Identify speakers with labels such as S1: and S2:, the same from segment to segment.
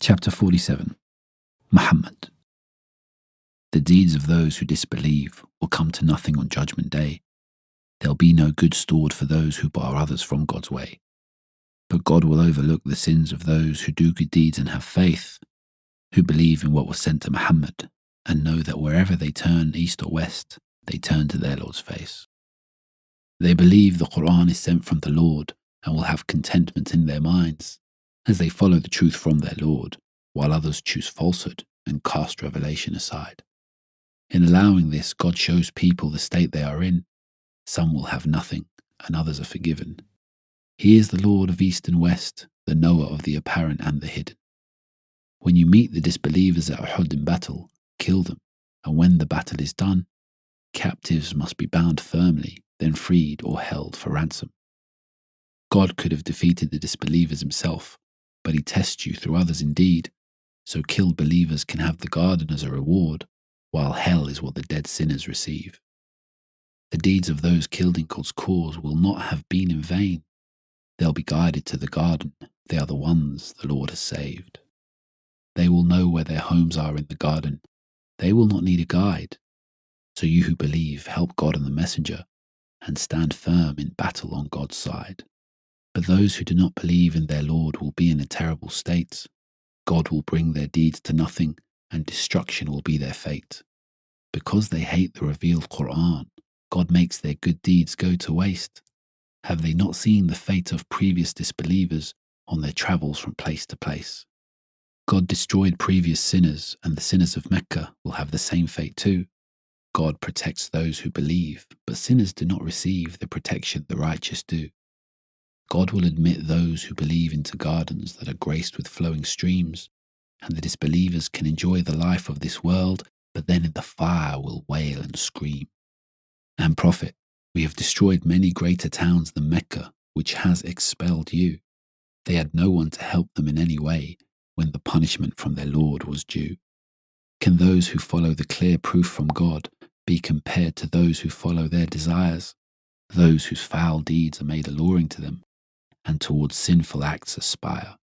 S1: Chapter 47. Muhammad. The deeds of those who disbelieve will come to nothing on Judgment Day. There'll be no good stored for those who bar others from God's way. But God will overlook the sins of those who do good deeds and have faith, who believe in what was sent to Muhammad, and know that wherever they turn, east or west, they turn to their Lord's face. They believe the Qur'an is sent from the Lord and will have contentment in their minds, as they follow the truth from their Lord, while others choose falsehood and cast revelation aside. In allowing this, God shows people the state they are in. Some will have nothing, and others are forgiven. He is the Lord of East and West, the knower of the apparent and the hidden. When you meet the disbelievers at Uhud in battle, kill them, and when the battle is done, captives must be bound firmly, then freed or held for ransom. God could have defeated the disbelievers himself, but he tests you through others indeed, so killed believers can have the garden as a reward, while hell is what the dead sinners receive. The deeds of those killed in God's cause will not have been in vain. They'll be guided to the garden. They are the ones the Lord has saved. They will know where their homes are in the garden. They will not need a guide. So you who believe, help God and the messenger, and stand firm in battle on God's side. But those who do not believe in their Lord will be in a terrible state. God will bring their deeds to nothing, and destruction will be their fate. Because they hate the revealed Qur'an, God makes their good deeds go to waste. Have they not seen the fate of previous disbelievers on their travels from place to place? God destroyed previous sinners, and the sinners of Mecca will have the same fate too. God protects those who believe, but sinners do not receive the protection the righteous do. God will admit those who believe into gardens that are graced with flowing streams, and the disbelievers can enjoy the life of this world, but then in the fire will wail and scream. And Prophet, we have destroyed many greater towns than Mecca, which has expelled you. They had no one to help them in any way when the punishment from their Lord was due. Can those who follow the clear proof from God be compared to those who follow their desires, those whose foul deeds are made alluring to them, and towards sinful acts aspire?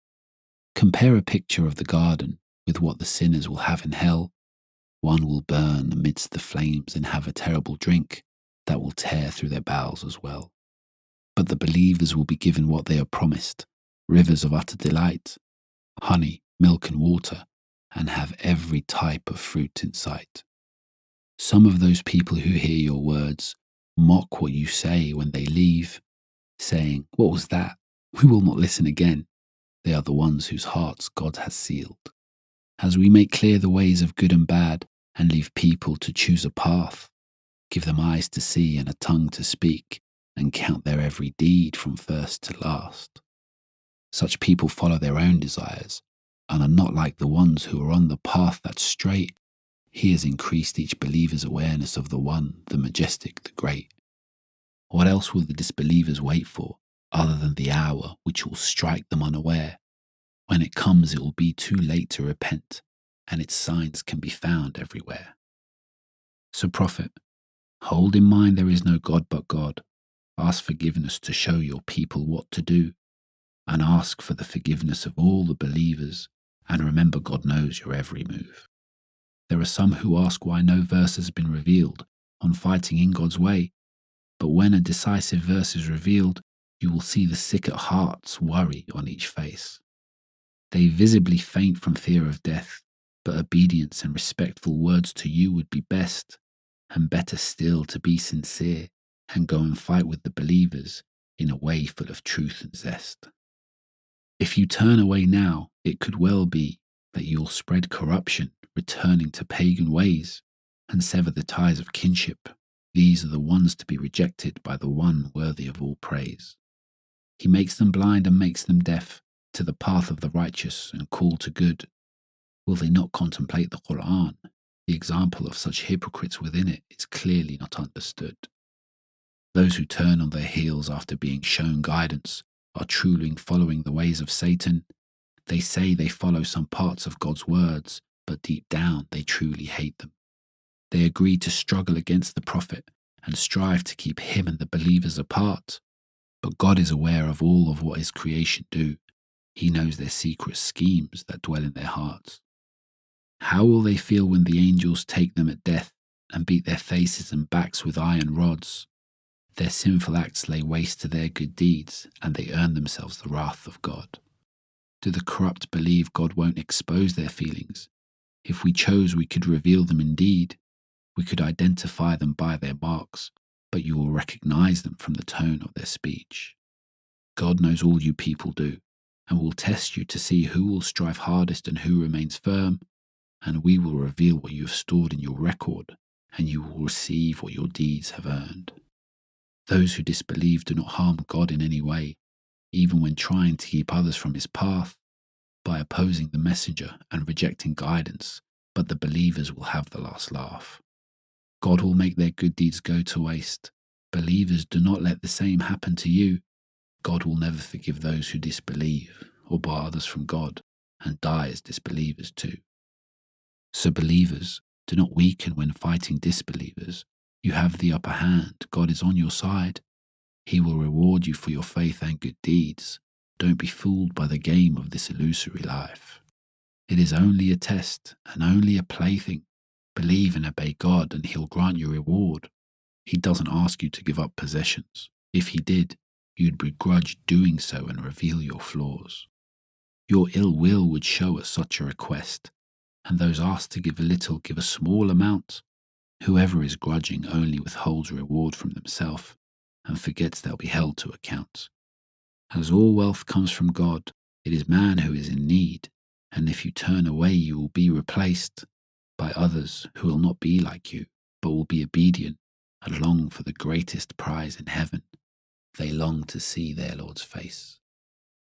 S1: Compare a picture of the garden with what the sinners will have in hell. One will burn amidst the flames and have a terrible drink that will tear through their bowels as well. But the believers will be given what they are promised, rivers of utter delight, honey, milk and water, and have every type of fruit in sight. Some of those people who hear your words mock what you say when they leave, saying, "What was that? We will not listen again." They are the ones whose hearts God has sealed. As we make clear the ways of good and bad and leave people to choose a path, give them eyes to see and a tongue to speak, and count their every deed from first to last. Such people follow their own desires and are not like the ones who are on the path that's straight. He has increased each believer's awareness of the One, the Majestic, the Great. What else will the disbelievers wait for, other than the hour which will strike them unaware? When it comes, it will be too late to repent, and its signs can be found everywhere. So Prophet, hold in mind there is no God but God. Ask forgiveness to show your people what to do, and ask for the forgiveness of all the believers, and remember God knows your every move. There are some who ask why no verse has been revealed on fighting in God's way, but when a decisive verse is revealed, you will see the sick at heart's worry on each face. They visibly faint from fear of death, but obedience and respectful words to you would be best, and better still to be sincere and go and fight with the believers in a way full of truth and zest. If you turn away now, it could well be that you'll spread corruption, returning to pagan ways, and sever the ties of kinship. These are the ones to be rejected by the one worthy of all praise. He makes them blind and makes them deaf to the path of the righteous and call to good. Will they not contemplate the Qur'an? The example of such hypocrites within it is clearly not understood. Those who turn on their heels after being shown guidance are truly following the ways of Satan. They say they follow some parts of God's words, but deep down they truly hate them. They agree to struggle against the Prophet and strive to keep him and the believers apart. But God is aware of all of what his creation do. He knows their secret schemes that dwell in their hearts. How will they feel when the angels take them at death and beat their faces and backs with iron rods? Their sinful acts lay waste to their good deeds, and they earn themselves the wrath of God. Do the corrupt believe God won't expose their feelings? If we chose, we could reveal them indeed. We could identify them by their marks, but you will recognize them from the tone of their speech. God knows all you people do, and will test you to see who will strive hardest and who remains firm, and we will reveal what you have stored in your record, and you will receive what your deeds have earned. Those who disbelieve do not harm God in any way, even when trying to keep others from his path, by opposing the messenger and rejecting guidance, but the believers will have the last laugh. God will make their good deeds go to waste. Believers, do not let the same happen to you. God will never forgive those who disbelieve or bar others from God and die as disbelievers too. So believers, do not weaken when fighting disbelievers. You have the upper hand. God is on your side. He will reward you for your faith and good deeds. Don't be fooled by the game of this illusory life. It is only a test and only a plaything. Believe and obey God and he'll grant you reward. He doesn't ask you to give up possessions. If he did, you'd begrudge doing so and reveal your flaws. Your ill will would show at such a request, and those asked to give a little give a small amount. Whoever is grudging only withholds reward from themselves and forgets they'll be held to account. As all wealth comes from God, it is man who is in need, and if you turn away you will be replaced by others who will not be like you, but will be obedient and long for the greatest prize in heaven. They long to see their Lord's face.